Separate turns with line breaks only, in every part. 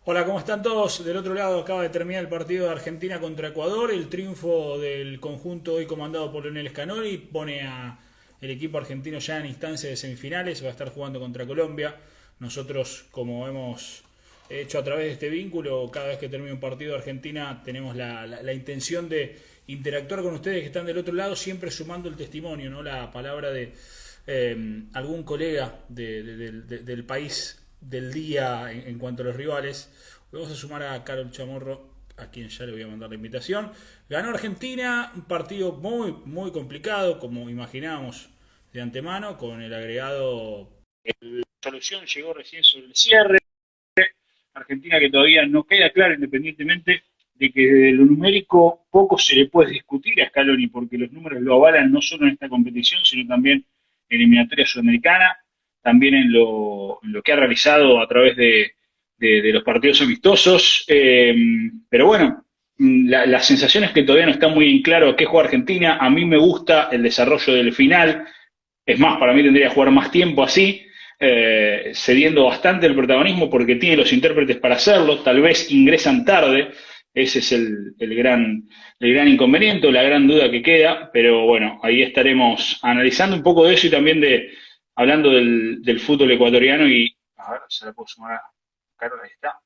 Hola, ¿cómo están todos? Del otro lado acaba de terminar el partido de Argentina contra Ecuador. El triunfo del conjunto hoy comandado por Leonel Scaloni pone a el equipo argentino ya en instancia de semifinales. Va a estar jugando contra Colombia. Nosotros, como hemos hecho a través de este vínculo, cada vez que termina un partido de Argentina tenemos la intención de interactuar con ustedes que están del otro lado, siempre sumando el testimonio, ¿no? La palabra de algún colega del país del día en cuanto a los rivales. Vamos a sumar a Carol Chamorro, a quien ya le voy a mandar la invitación. Ganó Argentina, un partido muy complicado, como imaginábamos de antemano, con el agregado. La solución llegó recién sobre el cierre. Argentina que todavía no queda claro, independientemente de que desde lo numérico poco se le puede discutir a Scaloni, porque los números lo avalan no solo en esta competición, sino también en eliminatoria sudamericana, también en lo que ha realizado a través de los partidos amistosos. Pero bueno, la sensación es que todavía no está muy en claro a qué juega Argentina. A mí me gusta el desarrollo del final. Es más, para mí tendría que jugar más tiempo así, cediendo bastante el protagonismo porque tiene los intérpretes para hacerlo, tal vez ingresan tarde, ese es el gran inconveniente, la gran duda que queda, pero bueno, ahí estaremos analizando un poco de eso y también hablando del fútbol ecuatoriano y, a ver, se la puedo sumar a Carlos, ahí está,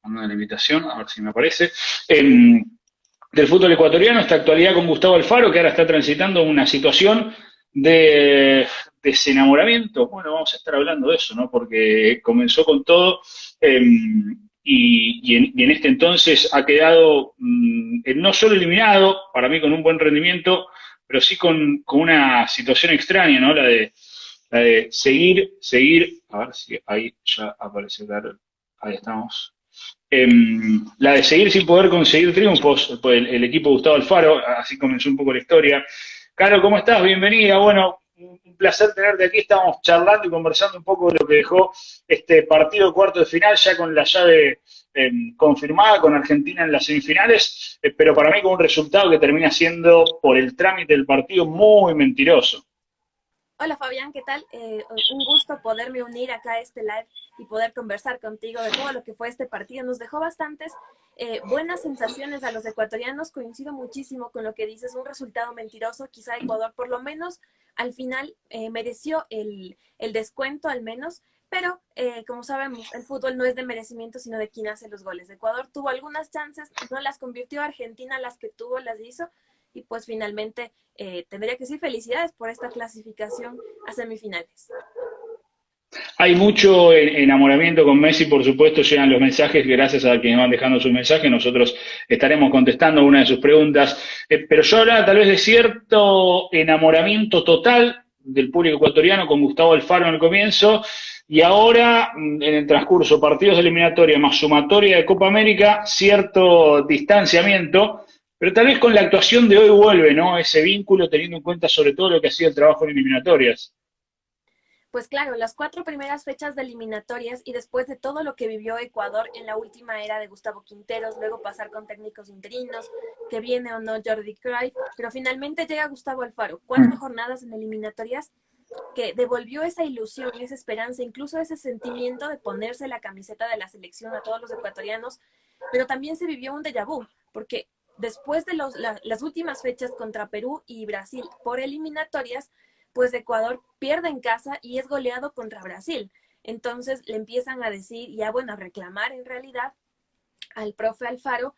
mandando la invitación, a ver si me aparece. Del fútbol ecuatoriano, esta actualidad con Gustavo Alfaro, que ahora está transitando una situación de desenamoramiento. Bueno, vamos a estar hablando de eso, ¿no? Porque comenzó con todo y en este entonces ha quedado no solo eliminado, para mí con un buen rendimiento, pero sí con una situación extraña, ¿no? La de seguir, a ver si ahí ya aparece, claro, ahí estamos. La de seguir sin poder conseguir triunfos, pues el equipo de Gustavo Alfaro, así comenzó un poco la historia. Caro, ¿cómo estás? Bienvenida. Bueno, un placer tenerte aquí. Estábamos charlando y conversando un poco de lo que dejó este partido de cuarto de final, ya con la llave confirmada con Argentina en las semifinales, pero para mí con un resultado que termina siendo, por el trámite del partido, muy mentiroso.
Hola Fabián, ¿qué tal? Un gusto poderme unir acá a este live y poder conversar contigo de todo lo que fue este partido. Nos dejó bastantes buenas sensaciones a los ecuatorianos. Coincido muchísimo con lo que dices, un resultado mentiroso. Quizá Ecuador por lo menos al final mereció el descuento al menos, pero como sabemos, el fútbol no es de merecimiento, sino de quien hace los goles. Ecuador tuvo algunas chances, no las convirtió. Argentina las que tuvo las hizo y pues finalmente tendría que decir felicidades por esta clasificación a semifinales.
Hay mucho enamoramiento con Messi, por supuesto, llegan los mensajes, gracias a quienes van dejando sus mensajes, nosotros estaremos contestando una de sus preguntas, pero yo hablaba tal vez de cierto enamoramiento total del público ecuatoriano con Gustavo Alfaro en el comienzo, y ahora, en el transcurso, partidos de eliminatoria más sumatoria de Copa América, cierto distanciamiento, pero tal vez con la actuación de hoy vuelve, ¿no? Ese vínculo, teniendo en cuenta sobre todo lo que ha sido el trabajo en eliminatorias.
Pues claro, las cuatro primeras fechas de eliminatorias y después de todo lo que vivió Ecuador en la última era de Gustavo Quinteros, luego pasar con técnicos interinos, que viene o no Jordi Cruyff, pero finalmente llega Gustavo Alfaro. Cuatro jornadas en eliminatorias que devolvió esa ilusión, esa esperanza, incluso ese sentimiento de ponerse la camiseta de la selección a todos los ecuatorianos, pero también se vivió un déjà vu, porque después de las últimas fechas contra Perú y Brasil por eliminatorias, pues Ecuador pierde en casa y es goleado contra Brasil. Entonces le empiezan a decir, ya bueno, a reclamar en realidad al profe Alfaro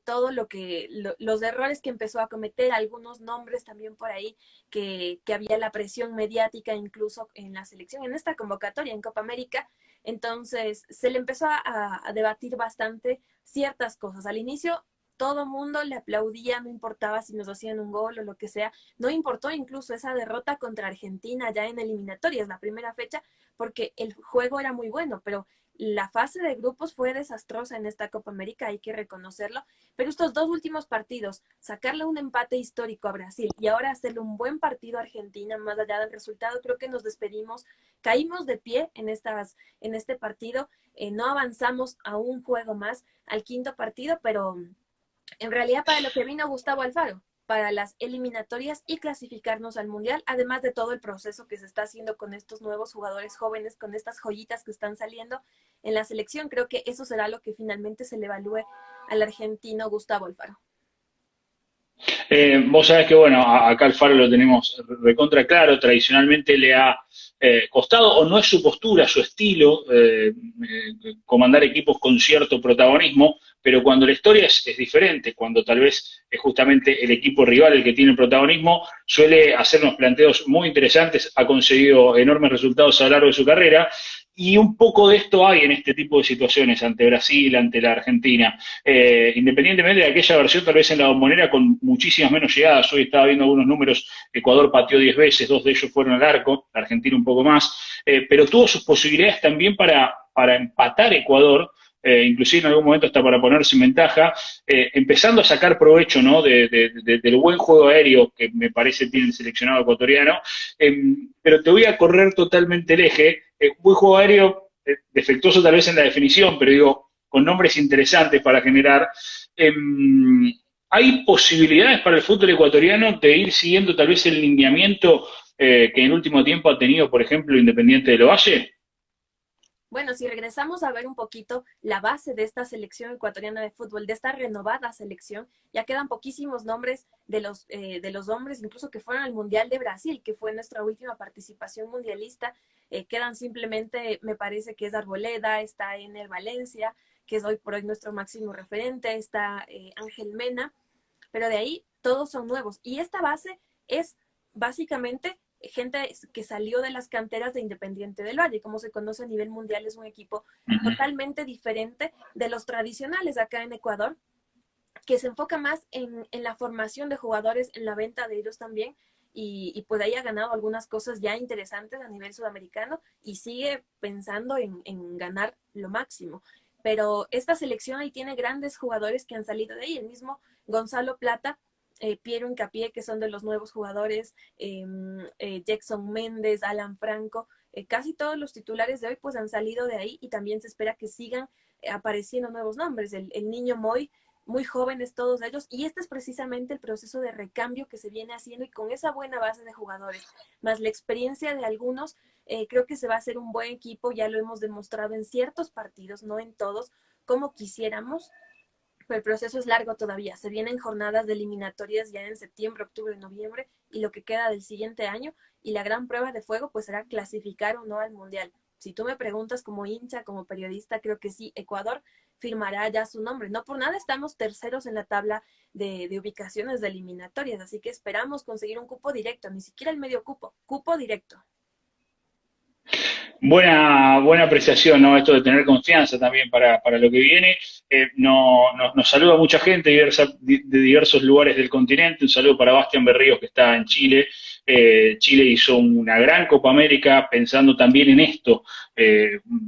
todo los errores que empezó a cometer, algunos nombres también por ahí, que había la presión mediática incluso en la selección, en esta convocatoria en Copa América. Entonces se le empezó a debatir bastante ciertas cosas. Al inicio todo mundo le aplaudía, no importaba si nos hacían un gol o lo que sea, no importó incluso esa derrota contra Argentina ya en eliminatorias, la primera fecha, porque el juego era muy bueno, pero la fase de grupos fue desastrosa en esta Copa América, hay que reconocerlo, pero estos dos últimos partidos, sacarle un empate histórico a Brasil y ahora hacerle un buen partido a Argentina, más allá del resultado, creo que nos despedimos, caímos de pie en este partido, no avanzamos a un juego más, al quinto partido, pero en realidad para lo que vino Gustavo Alfaro. para las eliminatorias y clasificarnos al Mundial, además de todo el proceso que se está haciendo con estos nuevos jugadores jóvenes, con estas joyitas que están saliendo en la selección. Creo que eso será lo que finalmente se le evalúe al argentino Gustavo Alfaro.
Vos sabés que, bueno, acá Alfaro lo tenemos recontra claro, tradicionalmente le ha costado, o no es su postura, su estilo, comandar equipos con cierto protagonismo, pero cuando la historia es diferente, cuando tal vez es justamente el equipo rival el que tiene el protagonismo, suele hacernos planteos muy interesantes, ha conseguido enormes resultados a lo largo de su carrera, y un poco de esto hay en este tipo de situaciones ante Brasil, ante la Argentina. Independientemente de aquella versión, tal vez en la Bombonera con muchísimas menos llegadas. Hoy estaba viendo algunos números, Ecuador pateó 10 veces, 2 de ellos fueron al arco, la Argentina un poco más, pero tuvo sus posibilidades también para empatar Ecuador, inclusive en algún momento hasta para ponerse en ventaja, empezando a sacar provecho, ¿no? Del buen juego aéreo que me parece tiene el seleccionado ecuatoriano, pero te voy a correr totalmente el eje, un buen juego aéreo, defectuoso tal vez en la definición, pero digo, con nombres interesantes para generar. Eh, ¿Hay posibilidades para el fútbol ecuatoriano de ir siguiendo tal vez el lineamiento que en el último tiempo ha tenido, por ejemplo, Independiente del Valle?
Bueno, si regresamos a ver un poquito la base de esta selección ecuatoriana de fútbol, de esta renovada selección, ya quedan poquísimos nombres de los hombres, incluso que fueron al Mundial de Brasil, que fue nuestra última participación mundialista. Quedan simplemente, me parece que es Arboleda, está Ener Valencia, que es hoy por hoy nuestro máximo referente, está Ángel Mena, pero de ahí todos son nuevos. Y esta base es básicamente gente que salió de las canteras de Independiente del Valle, como se conoce a nivel mundial, es un equipo totalmente diferente de los tradicionales acá en Ecuador, que se enfoca más en la formación de jugadores, en la venta de ellos también, y pues ahí ha ganado algunas cosas ya interesantes a nivel sudamericano y sigue pensando en ganar lo máximo. Pero esta selección ahí tiene grandes jugadores que han salido de ahí, el mismo Gonzalo Plata, Piero Hincapié, que son de los nuevos jugadores, Jackson Méndez, Alan Franco, casi todos los titulares de hoy pues han salido de ahí y también se espera que sigan apareciendo nuevos nombres. El niño Moy, muy jóvenes todos ellos, y este es precisamente el proceso de recambio que se viene haciendo y con esa buena base de jugadores, más la experiencia de algunos, creo que se va a hacer un buen equipo, ya lo hemos demostrado en ciertos partidos, no en todos, como quisiéramos, pero el proceso es largo todavía. Se vienen jornadas de eliminatorias ya en septiembre, octubre, noviembre y lo que queda del siguiente año. Y la gran prueba de fuego pues será clasificar o no al Mundial. Si tú me preguntas como hincha, como periodista, creo que sí, Ecuador firmará ya su nombre. No por nada estamos terceros en la tabla de ubicaciones de eliminatorias, así que esperamos conseguir un cupo directo, ni siquiera el medio cupo, cupo directo.
Buena apreciación, ¿no? Esto de tener confianza también para lo que viene. Nos saluda mucha gente de diversos lugares del continente. Un saludo para Bastian Berríos, que está en Chile. Chile hizo una gran Copa América pensando también en esto.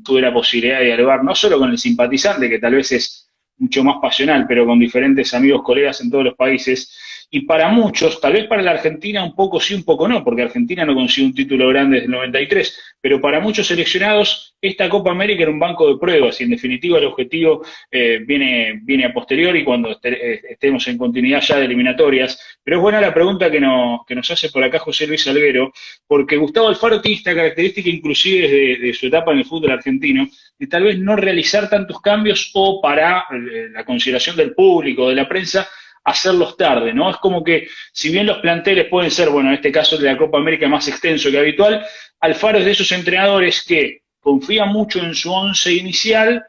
Tuve la posibilidad de dialogar no solo con el simpatizante, que tal vez es mucho más pasional, pero con diferentes amigos, colegas en todos los países. Y para muchos, tal vez para la Argentina un poco sí, un poco no, porque Argentina no consiguió un título grande desde el 93, pero para muchos seleccionados esta Copa América era un banco de pruebas y en definitiva el objetivo viene a posteriori cuando estemos en continuidad ya de eliminatorias. Pero es buena la pregunta que nos hace por acá José Luis Alguero, porque Gustavo Alfaro tiene esta característica inclusive de su etapa en el fútbol argentino, de tal vez no realizar tantos cambios o para la consideración del público, de la prensa, hacerlos tarde, ¿no? Es como que, si bien los planteles pueden ser, bueno, en este caso de la Copa América más extenso que habitual, Alfaro es de esos entrenadores que confía mucho en su once inicial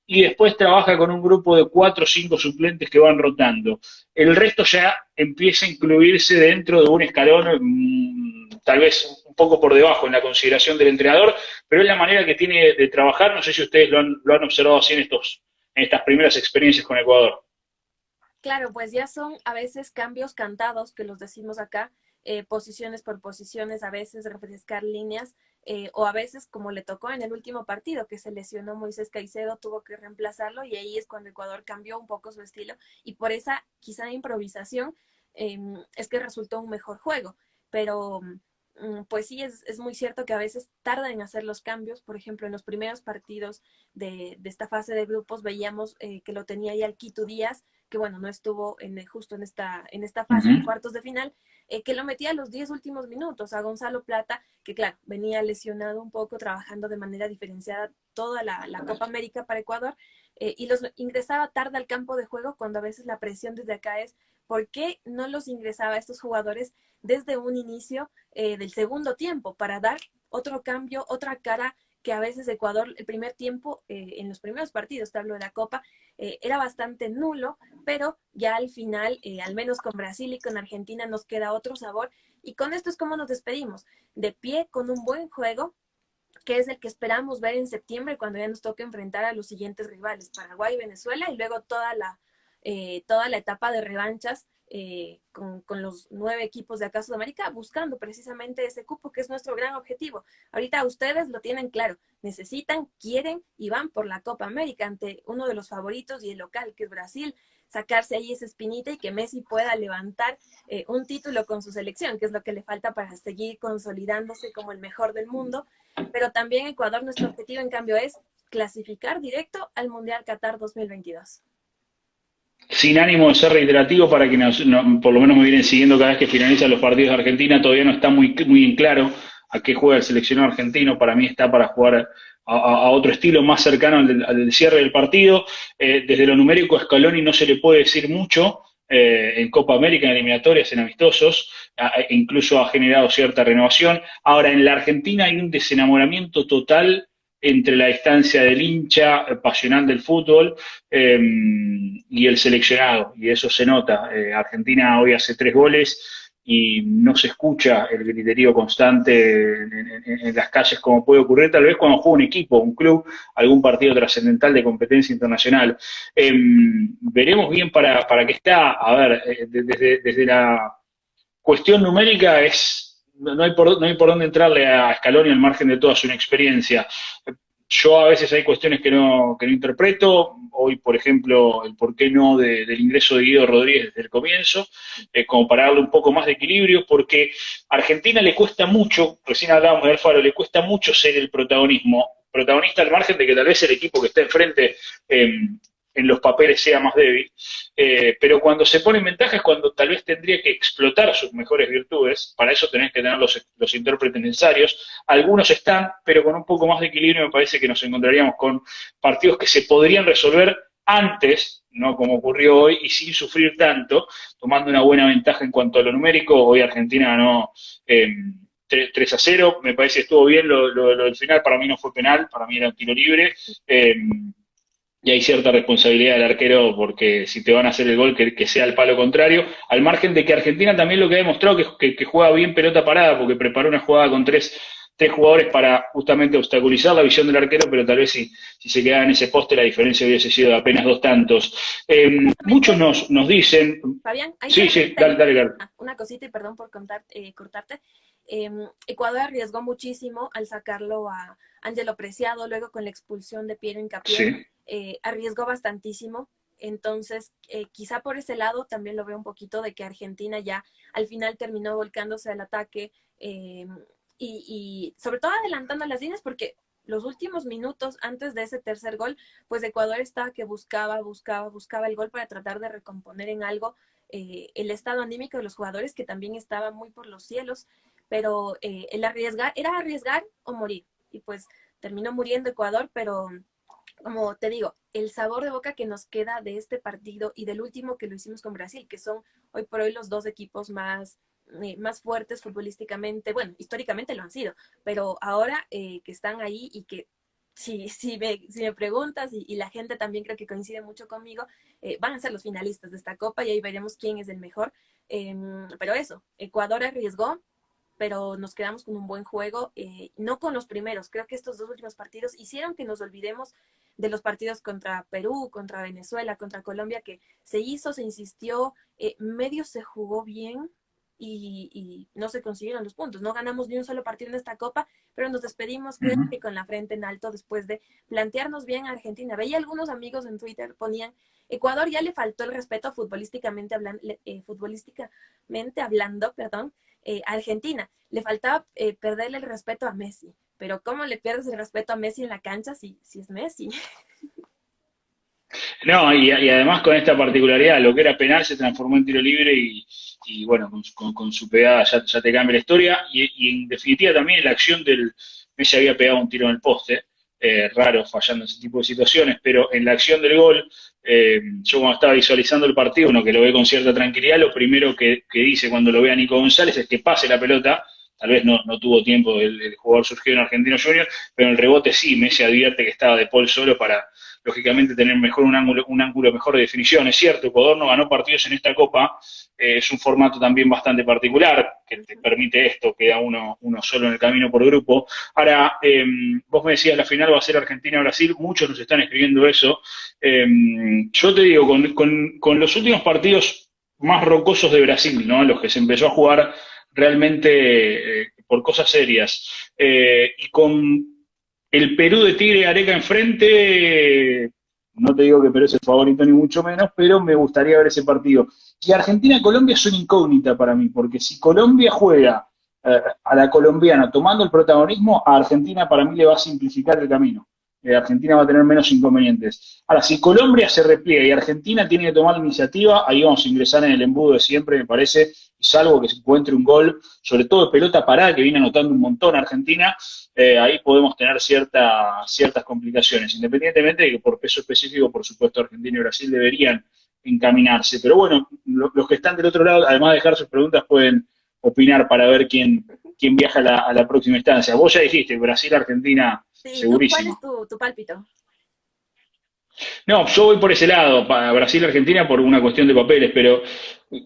y después trabaja con un grupo de 4 o 5 suplentes que van rotando. El resto ya empieza a incluirse dentro de un escalón, tal vez un poco por debajo en la consideración del entrenador, pero es la manera que tiene de trabajar. No sé si ustedes lo han observado así en estas primeras experiencias con Ecuador.
Claro, pues ya son a veces cambios cantados, que los decimos acá, posiciones por posiciones, a veces refrescar líneas, o a veces como le tocó en el último partido, que se lesionó Moisés Caicedo, tuvo que reemplazarlo y ahí es cuando Ecuador cambió un poco su estilo y por esa quizá improvisación es que resultó un mejor juego, pero pues sí, es muy cierto que a veces tarda en hacer los cambios. Por ejemplo, en los primeros partidos de esta fase de grupos veíamos que lo tenía ya el Quito Díaz, que bueno, no estuvo justo en esta fase de
Ujú.
cuartos de final, que lo metía a los 10 últimos minutos. A Gonzalo Plata, que claro, venía lesionado un poco, trabajando de manera diferenciada toda la Copa América para Ecuador, y los ingresaba tarde al campo de juego, cuando a veces la presión desde acá es, ¿por qué no los ingresaba a estos jugadores desde un inicio del segundo tiempo, para dar otro cambio, otra cara? Que a veces Ecuador, el primer tiempo, en los primeros partidos, te hablo de la Copa, era bastante nulo, pero ya al final, al menos con Brasil y con Argentina, nos queda otro sabor. Y con esto es como nos despedimos, de pie, con un buen juego, que es el que esperamos ver en septiembre, cuando ya nos toque enfrentar a los siguientes rivales, Paraguay y Venezuela, y luego toda la etapa de revanchas, con los 9 equipos de acá de Sudamérica, buscando precisamente ese cupo, que es nuestro gran objetivo. Ahorita ustedes lo tienen claro, necesitan, quieren y van por la Copa América ante uno de los favoritos y el local, que es Brasil, sacarse ahí esa espinita y que Messi pueda levantar un título con su selección, que es lo que le falta para seguir consolidándose como el mejor del mundo. Pero también Ecuador, nuestro objetivo en cambio es clasificar directo al Mundial Qatar 2022.
Sin ánimo de ser reiterativo, para quienes por lo menos me vienen siguiendo cada vez que finalizan los partidos de Argentina, todavía no está muy en claro a qué juega el seleccionado argentino. Para mí está para jugar a otro estilo más cercano al del cierre del partido. Desde lo numérico, a Scaloni no se le puede decir mucho. En Copa América, en eliminatorias, en amistosos, incluso ha generado cierta renovación. Ahora, en la Argentina hay un desenamoramiento total entre la distancia del hincha pasional del fútbol y el seleccionado, y eso se nota. Argentina hoy hace 3 goles y no se escucha el griterío constante en las calles, como puede ocurrir tal vez cuando juega un equipo, un club, algún partido trascendental de competencia internacional. Veremos bien para qué está. A ver, desde la cuestión numérica no hay por dónde entrarle a Scaloni al margen de toda su inexperiencia. Yo a veces hay cuestiones que no interpreto. Hoy, por ejemplo, el por qué no del ingreso de Guido Rodríguez desde el comienzo, como para darle un poco más de equilibrio, porque a Argentina le cuesta mucho, recién hablábamos de Alfaro, le cuesta mucho ser el protagonista al margen de que tal vez el equipo que está enfrente en los papeles sea más débil, pero cuando se pone en ventaja es cuando tal vez tendría que explotar sus mejores virtudes. Para eso tenés que tener los intérpretes necesarios. Algunos están, pero con un poco más de equilibrio me parece que nos encontraríamos con partidos que se podrían resolver antes, no como ocurrió hoy, y sin sufrir tanto, tomando una buena ventaja en cuanto a lo numérico. Hoy Argentina ganó 3-0, me parece que estuvo bien lo del final. Para mí no fue penal, para mí era un tiro libre. Y hay cierta responsabilidad del arquero, porque si te van a hacer el gol, que sea el palo contrario, al margen de que Argentina también lo que ha demostrado que juega bien pelota parada, porque preparó una jugada con tres jugadores para justamente obstaculizar la visión del arquero, pero tal vez si se quedaba en ese poste la diferencia hubiese sido de apenas 2 tantos. Muchos
Justamente,
nos dicen,
Fabián, ahí
sí, sí,
solamente
dale, dale, dale.
una cosita, y perdón por cortarte. Ecuador arriesgó muchísimo al sacarlo a Ángelo Preciado, luego con la expulsión de Piero Hincapié,
Sí.
arriesgó bastantísimo. Entonces, quizá por ese lado también lo veo un poquito, de que Argentina ya al final terminó volcándose al ataque, y sobre todo adelantando las líneas, porque los últimos minutos antes de ese tercer gol, pues Ecuador estaba que buscaba el gol para tratar de recomponer en algo el estado anímico de los jugadores, que también estaba muy por los cielos. Pero el arriesgar, era arriesgar o morir, y pues terminó muriendo Ecuador. Pero como te digo, el sabor de boca que nos queda de este partido y del último, que lo hicimos con Brasil, que son hoy por hoy los dos equipos más fuertes futbolísticamente. Bueno, históricamente lo han sido, pero ahora que están ahí, y que si me preguntas, y la gente también creo que coincide mucho conmigo, van a ser los finalistas de esta Copa, y ahí veremos quién es el mejor. Pero eso, Ecuador arriesgó, pero nos quedamos con un buen juego, no con los primeros. Creo que estos 2 últimos partidos hicieron que nos olvidemos de los partidos contra Perú, contra Venezuela, contra Colombia, que se hizo, se insistió, medio se jugó bien, y no se consiguieron los puntos. No ganamos ni un solo partido en esta Copa, pero nos despedimos, creo
Uh-huh.
que con la frente en alto, después de plantearnos bien a Argentina. Veía algunos amigos en Twitter ponían, Ecuador ya le faltó el respeto futbolísticamente hablando, perdón, a Argentina. Le faltaba perderle el respeto a Messi. Pero ¿cómo le pierdes el respeto a Messi en la cancha si es Messi?
No, y además con esta particularidad, lo que era penal se transformó en tiro libre y bueno, con su pegada ya te cambia la historia. Y en definitiva también la acción del Messi había pegado un tiro en el poste, raro fallando en ese tipo de situaciones, pero en la acción del gol, yo cuando estaba visualizando el partido, uno que lo ve con cierta tranquilidad, lo primero que dice cuando lo ve a Nico González es que pase la pelota. Tal vez no tuvo tiempo, el jugador surgió en Argentino Junior, pero en el rebote sí, Messi advierte que estaba de Paul solo para lógicamente tener mejor un ángulo mejor de definición. Es cierto, Ecuador no ganó partidos en esta Copa, es un formato también bastante particular, que te permite esto, queda uno solo en el camino por grupo. Ahora, vos me decías, la final va a ser Argentina-Brasil, muchos nos están escribiendo eso. Yo te digo, con los últimos partidos más rocosos de Brasil, ¿no? Los que se empezó a jugar realmente por cosas serias, y con el Perú de Tigre Areca enfrente, no te digo que Perú es el favorito ni mucho menos, pero me gustaría ver ese partido. Y Argentina-Colombia es una incógnita para mí, porque si Colombia juega a la colombiana tomando el protagonismo, a Argentina para mí le va a simplificar el camino. Argentina va a tener menos inconvenientes. Ahora, si Colombia se repliega y Argentina tiene que tomar la iniciativa, ahí vamos a ingresar en el embudo de siempre, me parece, y salvo que se encuentre un gol, sobre todo de pelota parada, que viene anotando un montón Argentina, ahí podemos tener ciertas complicaciones, independientemente de que por peso específico, por supuesto, Argentina y Brasil deberían encaminarse. Pero bueno, los que están del otro lado, además de dejar sus preguntas, pueden opinar para ver quién viaja a la próxima instancia. Vos ya dijiste, Brasil-Argentina,
Sí, ¿tú cuál es
segurísimo.
tu pálpito?
No, yo voy por ese lado, para Brasil-Argentina por una cuestión de papeles, pero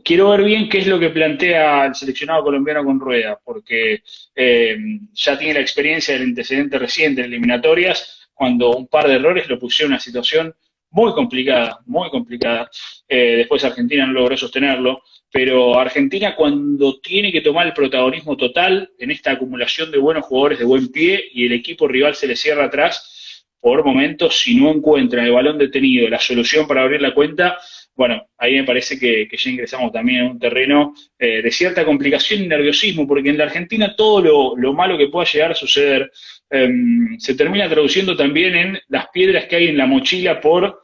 quiero ver bien qué es lo que plantea el seleccionado colombiano con Rueda, porque eh, ya tiene la experiencia del antecedente reciente en eliminatorias, cuando un par de errores lo pusieron en una situación muy complicada, muy complicada. Después Argentina no logró sostenerlo, pero Argentina cuando tiene que tomar el protagonismo total en esta acumulación de buenos jugadores de buen pie y el equipo rival se le cierra atrás, por momentos, si no encuentran el balón detenido, la solución para abrir la cuenta, bueno, ahí me parece que ya ingresamos también en un terreno de cierta complicación y nerviosismo, porque en la Argentina todo lo malo que pueda llegar a suceder eh, se termina traduciendo también en las piedras que hay en la mochila por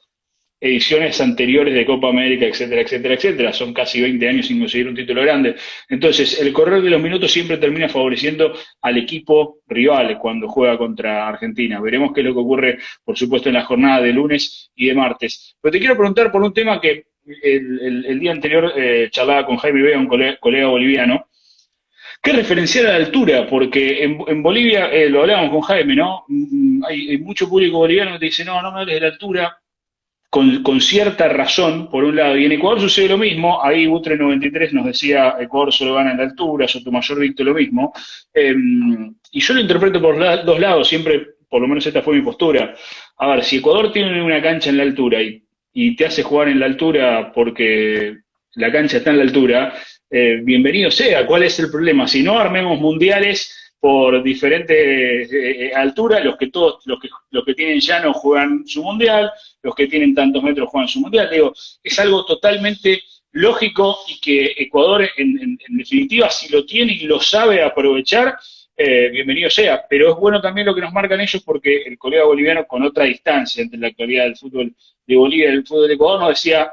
ediciones anteriores de Copa América, etcétera, etcétera, etcétera. Son casi 20 años sin conseguir un título grande. Entonces, el correr de los minutos siempre termina favoreciendo al equipo rival cuando juega contra Argentina. Veremos qué es lo que ocurre, por supuesto, en la jornada de lunes y de martes. Pero te quiero preguntar por un tema que el día anterior charlaba con Jaime Vega, un colega boliviano. ¿Qué referenciar a la altura? Porque en Bolivia, lo hablábamos con Jaime, ¿no? Hay mucho público boliviano que te dice, no me hables de la altura, con cierta razón, por un lado, y en Ecuador sucede lo mismo, ahí Butre 93 nos decía Ecuador solo gana en la altura, Sotomayor dictó lo mismo, y yo lo interpreto por dos lados, siempre, por lo menos esta fue mi postura. A ver, si Ecuador tiene una cancha en la altura y te hace jugar en la altura porque la cancha está en la altura, bienvenido sea, ¿cuál es el problema? Si no armemos mundiales por diferentes alturas, los que tienen llano juegan su mundial, los que tienen tantos metros juegan su mundial. Digo, es algo totalmente lógico y que Ecuador, en definitiva, si lo tiene y lo sabe aprovechar, bienvenido sea. Pero es bueno también lo que nos marcan ellos porque el colega boliviano, con otra distancia entre la actualidad del fútbol de Bolivia y el fútbol de Ecuador, nos decía,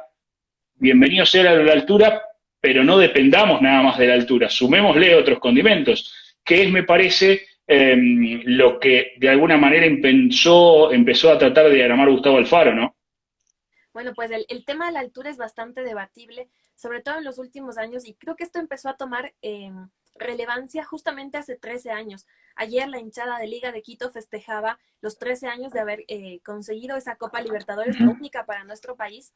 bienvenido sea a la altura, pero no dependamos nada más de la altura, sumémosle otros condimentos, que es, me parece, lo que de alguna manera empezó a tratar de diagramar Gustavo Alfaro, ¿no?
Bueno, pues el tema de la altura es bastante debatible, sobre todo en los últimos años, y creo que esto empezó a tomar relevancia justamente hace 13 años. Ayer la hinchada de Liga de Quito festejaba los 13 años de haber conseguido esa Copa Libertadores, la
Uh-huh.
única para nuestro país,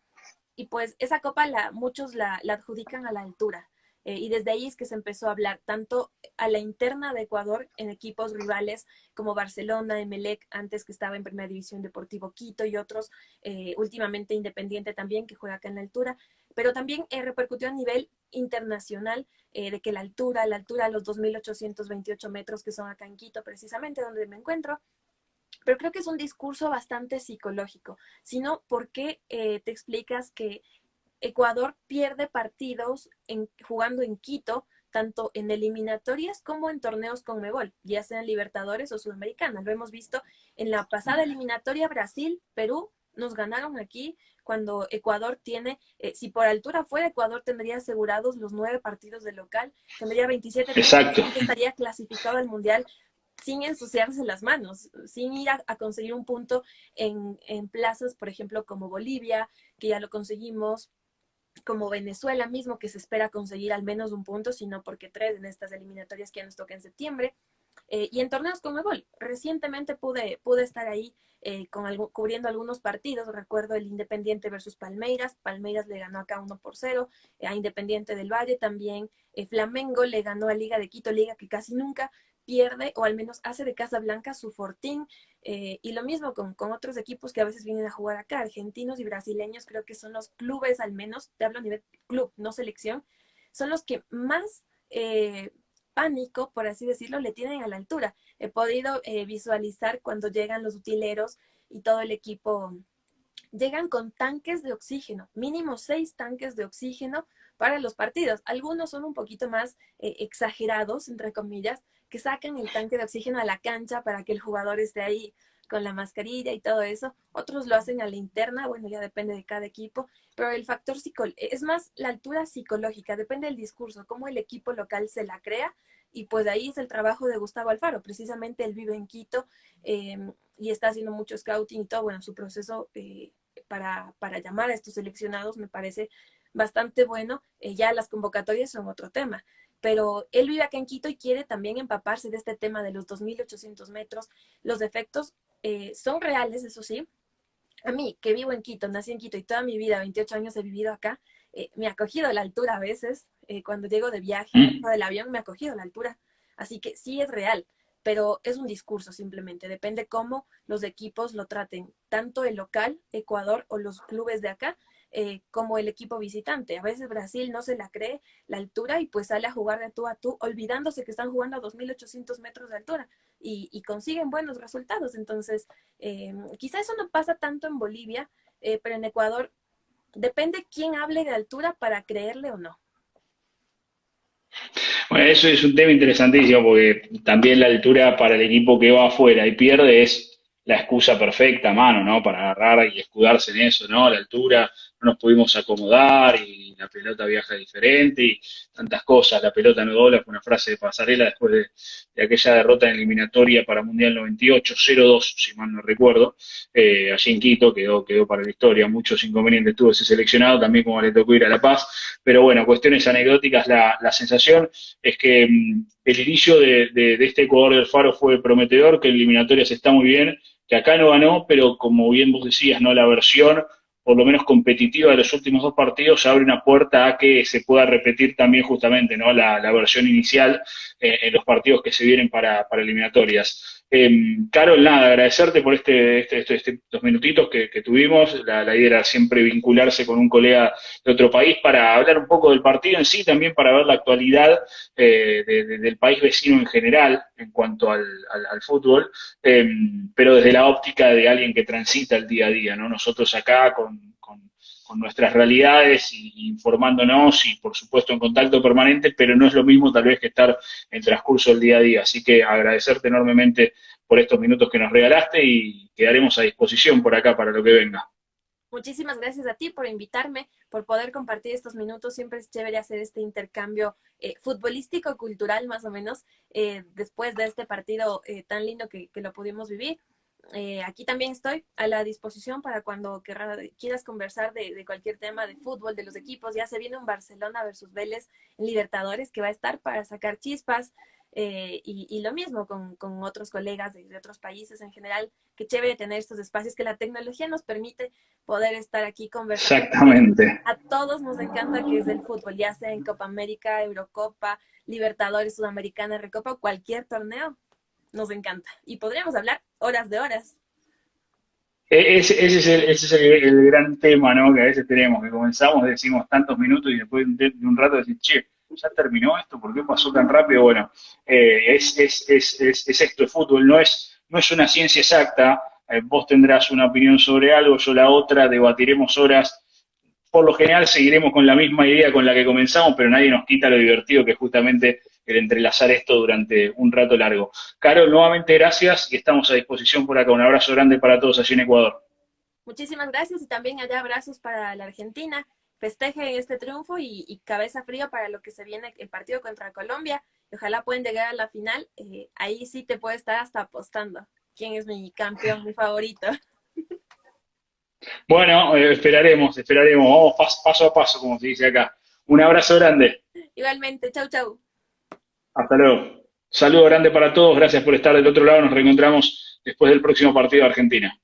y pues esa copa muchos la adjudican a la altura. Y desde ahí es que se empezó a hablar tanto a la interna de Ecuador en equipos rivales como Barcelona, Emelec, antes que estaba en Primera División Deportivo Quito y otros, últimamente Independiente también, que juega acá en la altura, pero también repercutió a nivel internacional de que la altura, los 2.828 metros que son acá en Quito, precisamente donde me encuentro, pero creo que es un discurso bastante psicológico. Si no, ¿por qué te explicas que Ecuador pierde partidos jugando en Quito tanto en eliminatorias como en torneos Conmebol, ya sean Libertadores o Sudamericanas. Lo hemos visto en la pasada eliminatoria, Brasil, Perú, nos ganaron aquí cuando Ecuador tiene, si por altura fuera, Ecuador tendría asegurados los 9 partidos de local, tendría 27 puntos,
Exacto.
y estaría clasificado al Mundial sin ensuciarse las manos, sin ir a conseguir un punto en plazas, por ejemplo, como Bolivia, que ya lo conseguimos, como Venezuela mismo, que se espera conseguir al menos un punto, sino porque 3 en estas eliminatorias que ya nos toca en septiembre. Y en torneos Conmebol, recientemente pude estar ahí cubriendo algunos partidos. Recuerdo el Independiente versus Palmeiras. Palmeiras le ganó acá 1-0 a Independiente del Valle. También Flamengo le ganó a Liga de Quito, liga que casi nunca pierde, o al menos hace de Casablanca su fortín. Y lo mismo con otros equipos que a veces vienen a jugar acá, argentinos y brasileños. Creo que son los clubes, al menos, te hablo a nivel club, no selección, son los que más pánico, por así decirlo, le tienen a la altura. He podido visualizar cuando llegan los utileros y todo el equipo, llegan con tanques de oxígeno, mínimo 6 tanques de oxígeno para los partidos. Algunos son un poquito más exagerados, entre comillas, que sacan el tanque de oxígeno a la cancha para que el jugador esté ahí con la mascarilla y todo eso. Otros lo hacen a la interna, bueno, ya depende de cada equipo, pero el factor es más la altura psicológica, depende del discurso, cómo el equipo local se la crea, y pues ahí es el trabajo de Gustavo Alfaro. Precisamente él vive en Quito y está haciendo mucho scouting y todo. Bueno, su proceso para llamar a estos seleccionados me parece bastante bueno. Ya las convocatorias son otro tema, pero él vive acá en Quito y quiere también empaparse de este tema de los 2.800 metros. Los efectos son reales, eso sí. A mí, que vivo en Quito, nací en Quito y toda mi vida, 28 años he vivido acá, me ha cogido la altura a veces. Cuando llego de viaje, del avión, me ha cogido la altura. Así que sí es real, pero es un discurso simplemente. Depende cómo los equipos lo traten, tanto el local, Ecuador, o los clubes de acá, como el equipo visitante. A veces Brasil no se la cree la altura y pues sale a jugar de tú a tú, olvidándose que están jugando a 2.800 metros de altura, y consiguen buenos resultados. Entonces, quizá eso no pasa tanto en Bolivia, pero en Ecuador depende quién hable de altura para creerle o no.
Bueno, eso es un tema interesantísimo porque también la altura para el equipo que va afuera y pierde es la excusa perfecta, mano, ¿no? Para agarrar y escudarse en eso, ¿no? La altura, no nos pudimos acomodar y la pelota viaja diferente y tantas cosas. La pelota no dobla, fue una frase de Pasarela después de aquella derrota en eliminatoria para Mundial 98, 0-2, si mal no recuerdo. Allí en Quito quedó para la historia. Muchos inconvenientes tuvo ese seleccionado, también como le tocó ir a La Paz. Pero bueno, cuestiones anecdóticas, la sensación es que el inicio de este Ecuador del Faro fue prometedor, que en eliminatorias está muy bien, que acá no ganó, pero como bien vos decías, no, la versión por lo menos competitiva de los últimos 2 partidos abre una puerta a que se pueda repetir también justamente, ¿no? La versión inicial en los partidos que se vienen para eliminatorias. Carol, nada, agradecerte por estos minutitos que tuvimos. La idea era siempre vincularse con un colega de otro país para hablar un poco del partido en sí, también para ver la actualidad del país vecino en general en cuanto al fútbol, pero desde la óptica de alguien que transita el día a día, ¿no? Nosotros acá con nuestras realidades y informándonos y por supuesto en contacto permanente, pero no es lo mismo tal vez que estar en transcurso del día a día. Así que agradecerte enormemente por estos minutos que nos regalaste y quedaremos a disposición por acá para lo que venga.
Muchísimas gracias a ti por invitarme, por poder compartir estos minutos. Siempre es chévere hacer este intercambio futbolístico, cultural más o menos, después de este partido tan lindo que lo pudimos vivir. Aquí también estoy a la disposición para cuando quieras conversar de cualquier tema de fútbol, de los equipos. Ya se viene un Barcelona versus Vélez en Libertadores que va a estar para sacar chispas, y lo mismo con otros colegas de otros países en general. Qué chévere tener estos espacios que la tecnología nos permite poder estar aquí conversando.
Exactamente.
A todos nos encanta que es el fútbol, ya sea en Copa América, Eurocopa, Libertadores, Sudamericana, Recopa, cualquier torneo. Nos encanta. Y podríamos hablar horas de horas.
Ese es el gran tema, ¿no? Que a veces tenemos, que comenzamos, decimos tantos minutos y después de un rato decir, che, ya terminó esto, ¿por qué pasó tan rápido? Bueno, es esto, el fútbol no es una ciencia exacta. Vos tendrás una opinión sobre algo, yo la otra, debatiremos horas. por lo general seguiremos con la misma idea con la que comenzamos, pero nadie nos quita lo divertido que es justamente el entrelazar esto durante un rato largo. Caro, nuevamente gracias y estamos a disposición por acá. Un abrazo grande para todos allí en Ecuador.
Muchísimas gracias y también allá abrazos para la Argentina. Festejen este triunfo y cabeza fría para lo que se viene el partido contra Colombia. Y ojalá puedan llegar a la final. Ahí sí te puedo estar hasta apostando. ¿Quién es mi campeón, mi favorito?
Bueno, esperaremos. Vamos paso a paso, como se dice acá. Un abrazo grande.
Igualmente, chau, chau.
Hasta luego. Saludo grande para todos. Gracias por estar del otro lado. Nos reencontramos después del próximo partido de Argentina.